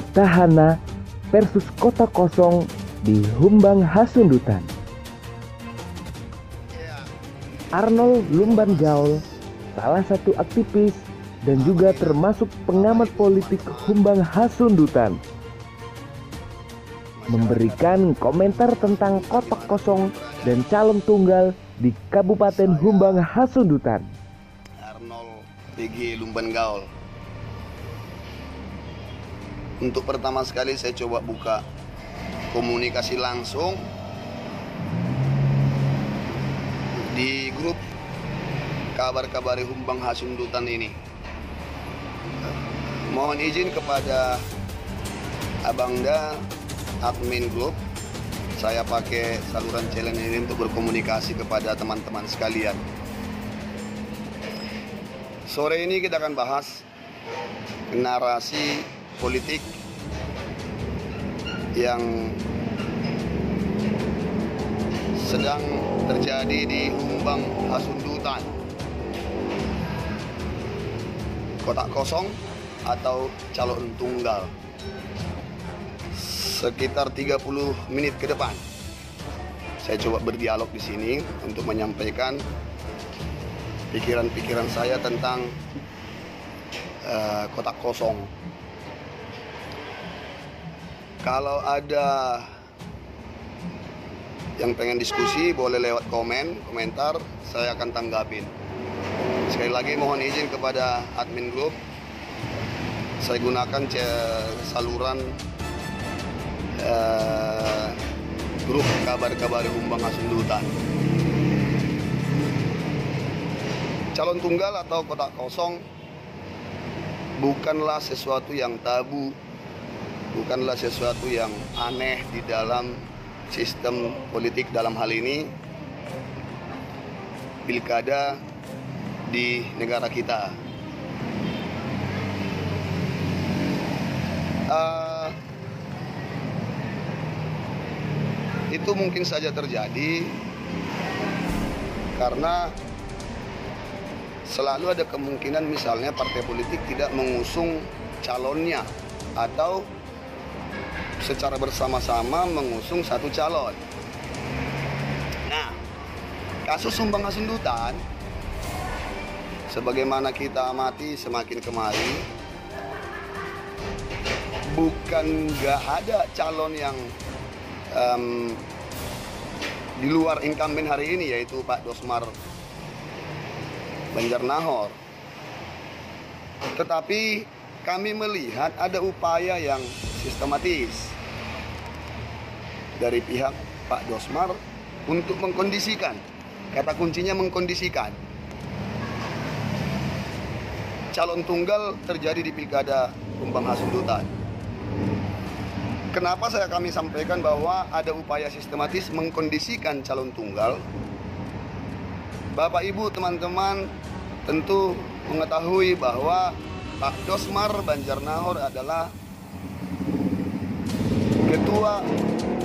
Petahana versus Kota Kosong di Humbang Hasundutan. Arnold Lumban Gaul, salah satu aktivis dan juga termasuk pengamat politik Humbang Hasundutan, memberikan komentar tentang kotak kosong dan calon tunggal di Kabupaten Humbang Hasundutan. Arnold PG Lumban Gaul. Untuk pertama sekali saya coba buka komunikasi langsung di grup kabar-kabari Humbang Hasundutan ini. Mohon izin kepada Abangda admin grup, saya pakai saluran channel ini untuk berkomunikasi kepada teman-teman sekalian. Sore ini kita akan bahas narasi politik yang sedang terjadi di Humbang Hasundutan. Kotak kosong atau calon tunggal. Sekitar 30 menit ke depan saya coba berdialog di sini untuk menyampaikan pikiran-pikiran saya tentang kotak kosong. Kalau ada yang pengen diskusi boleh lewat komentar, saya akan tanggapin. Sekali lagi mohon izin kepada admin grup, saya gunakan saluran grup kabar-kabar Humbang Hasundutan. Calon tunggal atau kotak kosong bukanlah sesuatu yang tabu, bukanlah sesuatu yang aneh di dalam sistem politik, dalam hal ini pilkada di negara kita. Itu mungkin saja terjadi karena selalu ada kemungkinan misalnya partai politik tidak mengusung calonnya atau secara bersama-sama mengusung satu calon. Nah, kasus Humbang Hasundutan, sebagaimana kita amati semakin kemari, bukan nggak ada calon yang di luar incumbent hari ini, yaitu Pak Dosmar Banjarnahor. Tetapi kami melihat ada upaya yang sistematis dari pihak Pak Dosmar untuk mengkondisikan, kata kuncinya mengkondisikan, calon tunggal terjadi di pilkada Humbang Hasundutan. Kenapa kami sampaikan bahwa ada upaya sistematis mengkondisikan calon tunggal? Bapak Ibu teman-teman tentu mengetahui bahwa Pak Dosmar Banjarnahor adalah Ketua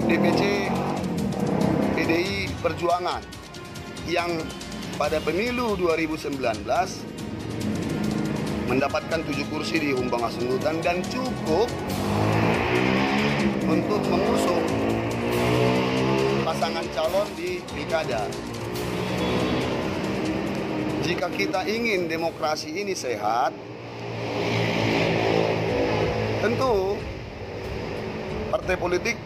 DPC PDI Perjuangan yang pada pemilu 2019 mendapatkan 7 kursi di Humbang Hasundutan dan cukup untuk mengusung pasangan calon di pilkada. Jika kita ingin demokrasi ini sehat, tentu partai politik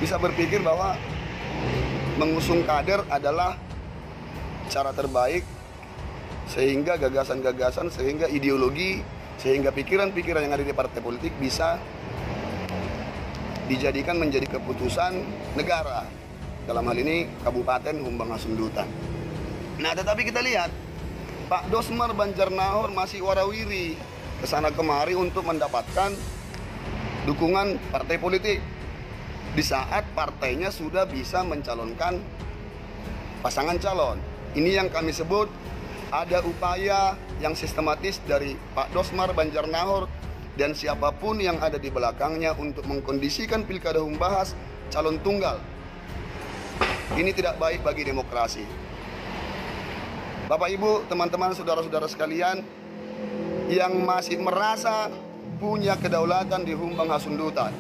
bisa berpikir bahwa mengusung kader adalah cara terbaik, sehingga gagasan-gagasan, sehingga ideologi, sehingga pikiran-pikiran yang ada di partai politik bisa dijadikan menjadi keputusan negara, dalam hal ini Kabupaten Humbang Hasundutan. Nah, tetapi kita lihat Pak Dosmar Banjarnahor masih warawiri kesana kemari untuk mendapatkan dukungan partai politik di saat partainya sudah bisa mencalonkan pasangan calon. Ini yang kami sebut ada upaya yang sistematis dari Pak Dosmar Banjarnahor dan siapapun yang ada di belakangnya untuk mengkondisikan pilkada Humbahas calon tunggal. Ini tidak baik bagi demokrasi. Bapak Ibu, teman-teman, saudara-saudara sekalian yang masih merasa punya kedaulatan di Humbang Hasundutan.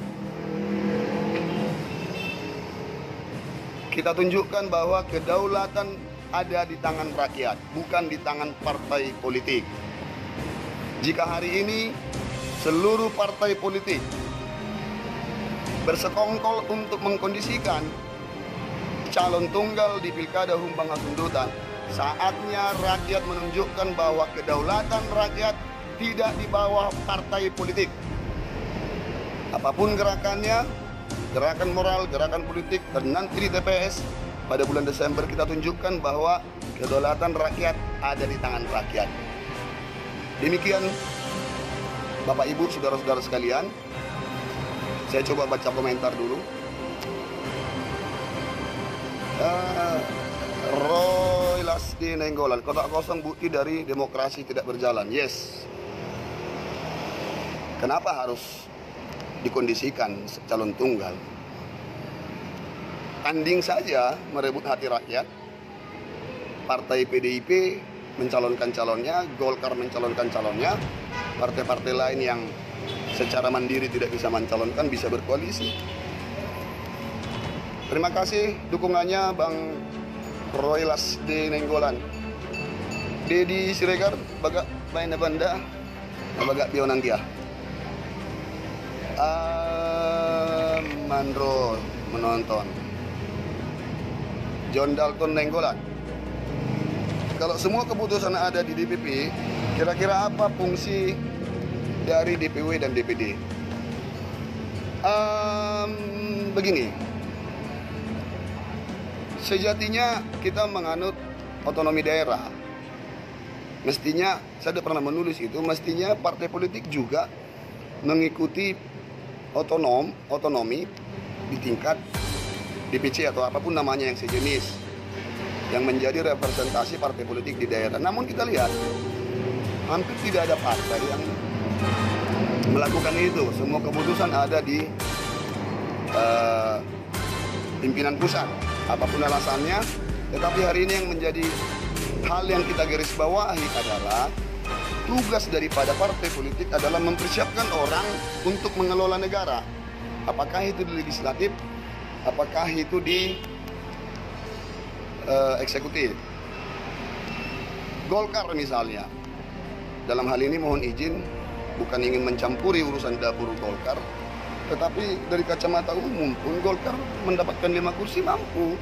Kita tunjukkan bahwa kedaulatan ada di tangan rakyat, bukan di tangan partai politik. Jika hari ini seluruh partai politik bersekongkol untuk mengkondisikan calon tunggal di Pilkada Humbang Hasundutan, saatnya rakyat menunjukkan bahwa kedaulatan rakyat tidak di bawah partai politik. Apapun gerakannya, gerakan moral, gerakan politik, dan nanti di TPS pada bulan Desember kita tunjukkan bahwa kedaulatan rakyat ada di tangan rakyat. Demikian Bapak Ibu, saudara-saudara sekalian. Saya coba baca komentar dulu. Roy Lasdi Nenggolan, kotak kosong bukti dari demokrasi tidak berjalan. Yes. Kenapa harus dikondisikan calon tunggal? Tanding saja merebut hati rakyat. Partai PDIP mencalonkan calonnya, Golkar mencalonkan calonnya, partai-partai lain yang secara mandiri tidak bisa mencalonkan bisa berkoalisi. Terima kasih dukungannya Bang Roy Lasdi Nenggolan. Dedi Siregar, bagak main banda, bagak bionangkia. Mandro menonton. John Dalton Nenggolan. Kalau semua keputusan ada di DPP, kira-kira apa fungsi dari DPW dan DPD? Begini, sejatinya kita menganut otonomi daerah. Mestinya, saya sudah pernah menulis itu, mestinya partai politik juga mengikuti otonomi di tingkat DPC atau apapun namanya yang sejenis, yang menjadi representasi partai politik di daerah. Namun kita lihat, hampir tidak ada partai yang melakukan itu. Semua keputusan ada di pimpinan pusat, apapun alasannya. Tetapi hari ini yang menjadi hal yang kita garis bawahi adalah tugas daripada partai politik adalah mempersiapkan orang untuk mengelola negara. Apakah itu di legislatif, apakah itu di eksekutif. Golkar misalnya, dalam hal ini mohon izin, bukan ingin mencampuri urusan dapur Golkar, tetapi dari kacamata umum pun Golkar mendapatkan 5 kursi mampu.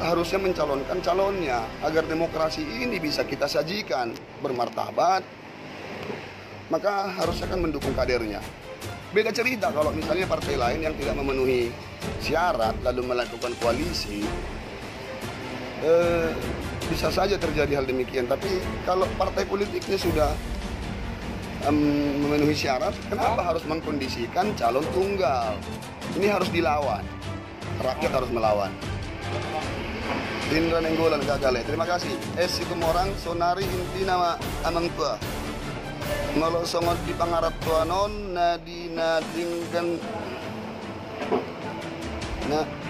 Harusnya mencalonkan calonnya agar demokrasi ini bisa kita sajikan bermartabat, maka harusnya kan mendukung kadernya. Beda cerita kalau misalnya partai lain yang tidak memenuhi syarat lalu melakukan koalisi, bisa saja terjadi hal demikian. Tapi kalau partai politiknya sudah memenuhi syarat, kenapa harus mengkondisikan calon tunggal? Ini harus dilawan, rakyat harus melawan. Indra Nenggolan gagal. Terima kasih. Itu orang sonari inti nama anang tua. Ngolo songot di pangarap tua non nadina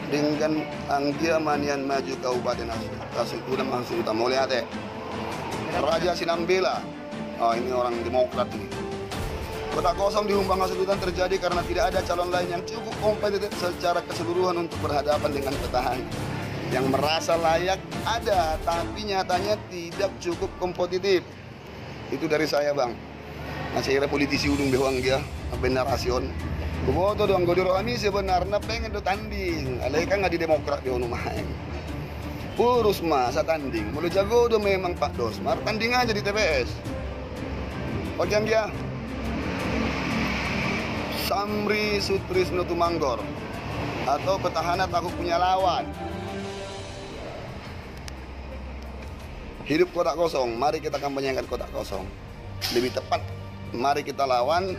dengan anggia manian maju kabupaten Hasundutan Hasundutan. Mau lihat Raja Sinambela. Oh, ini orang Demokrat ini. Kota kosong di Humbang Hasundutan terjadi karena tidak ada calon lain yang cukup kompetitif secara keseluruhan untuk berhadapan dengan petahana yang merasa layak ada, tapi nyatanya tidak cukup kompetitif. Itu dari saya, Bang. Masih kira politisi udung bewang dia, benar rasion. Boboto doang godoro kami sebenarnya pengen do tanding. Alay kan nggak di Demokrat di main. Urus masa tanding. Mulai jago do memang Pak Dosmar, tanding aja di TPS. Oke dia. Samri Sutrisno Tumanggor atau petahana takut punya lawan. Hidup kotak kosong, mari kita kampanyekan kotak kosong. Lebih tepat, mari kita lawan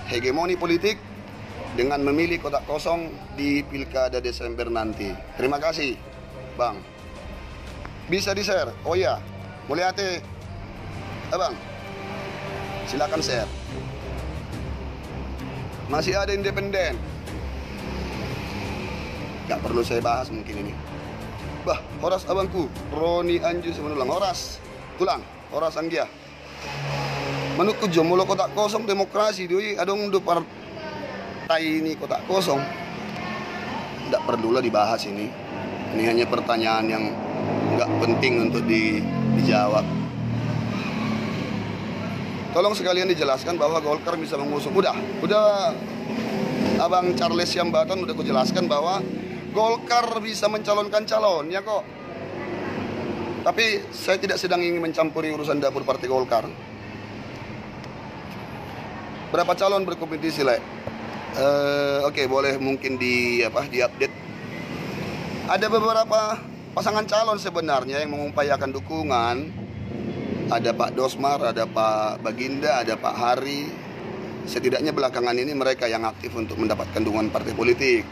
hegemoni politik dengan memilih kotak kosong di Pilkada Desember nanti. Terima kasih, Bang. Bisa di-share? Oh ya, boleh hati, Bang. Silakan share. Masih ada independen. Gak perlu saya bahas mungkin ini. Bah, horas abangku, Roni Anju semenulang. Horas, tulang, horas anggia. Menurutku jomblo kotak kosong demokrasi doi adong do partai ini kotak kosong. Tidak perlulah dibahas ini. Ini hanya pertanyaan yang nggak penting untuk dijawab. Tolong sekalian dijelaskan bahwa Golkar bisa mengusung. Udah Abang Charles Yambatan udah kujelaskan bahwa Golkar bisa mencalonkan calonnya kok. Tapi saya tidak sedang ingin mencampuri urusan dapur partai Golkar. Berapa calon berkompetisi, Le? Oke, boleh mungkin di-update. Ada beberapa pasangan calon sebenarnya yang mengupayakan dukungan. Ada Pak Dosmar, ada Pak Baginda, ada Pak Hari. Setidaknya belakangan ini mereka yang aktif untuk mendapatkan dukungan partai politik.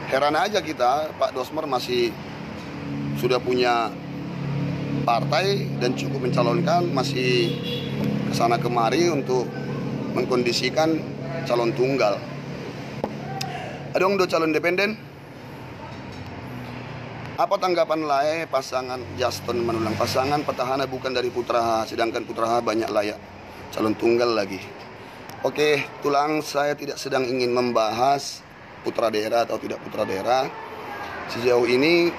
Heran aja kita, Pak Dosmar masih sudah punya partai dan cukup mencalonkan, masih kesana kemari untuk mengkondisikan calon tunggal. Ada dua calon independen. Apa tanggapan Lae pasangan Juston Manulang? Pasangan petahana bukan dari Putra, sedangkan Putra banyak layak calon tunggal lagi. Oke, tulang, saya tidak sedang ingin membahas putra daerah atau tidak putra daerah. Sejauh ini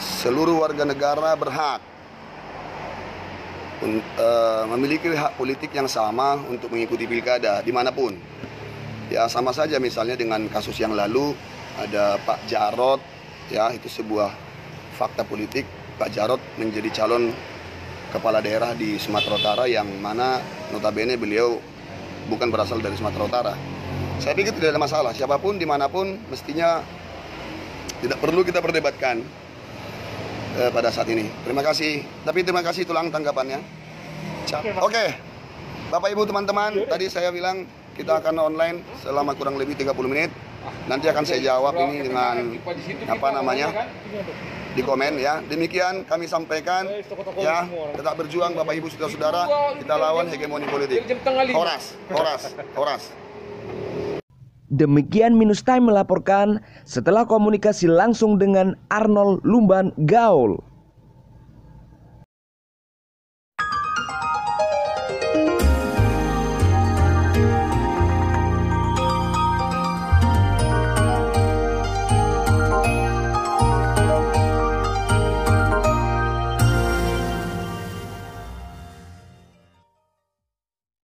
seluruh warga negara berhak memiliki hak politik yang sama untuk mengikuti pilkada dimanapun. Ya sama saja misalnya dengan kasus yang lalu ada Pak Jarod, ya itu sebuah fakta politik. Pak Jarod menjadi calon kepala daerah di Sumatera Utara yang mana notabene beliau bukan berasal dari Sumatera Utara. Saya pikir tidak ada masalah, siapapun dimanapun mestinya tidak perlu kita perdebatkan pada saat ini. Terima kasih. Tapi terima kasih tulang tanggapannya. Oke. Bapak Ibu teman-teman, tadi saya bilang kita akan online selama kurang lebih 30 menit. Nanti akan saya jawab ini dengan di komen ya. Demikian kami sampaikan ya. Tetap berjuang Bapak Ibu saudara-saudara, kita lawan hegemoni politik. Horas. Demikian Minus Time melaporkan setelah komunikasi langsung dengan Arnold Lumban Gaul.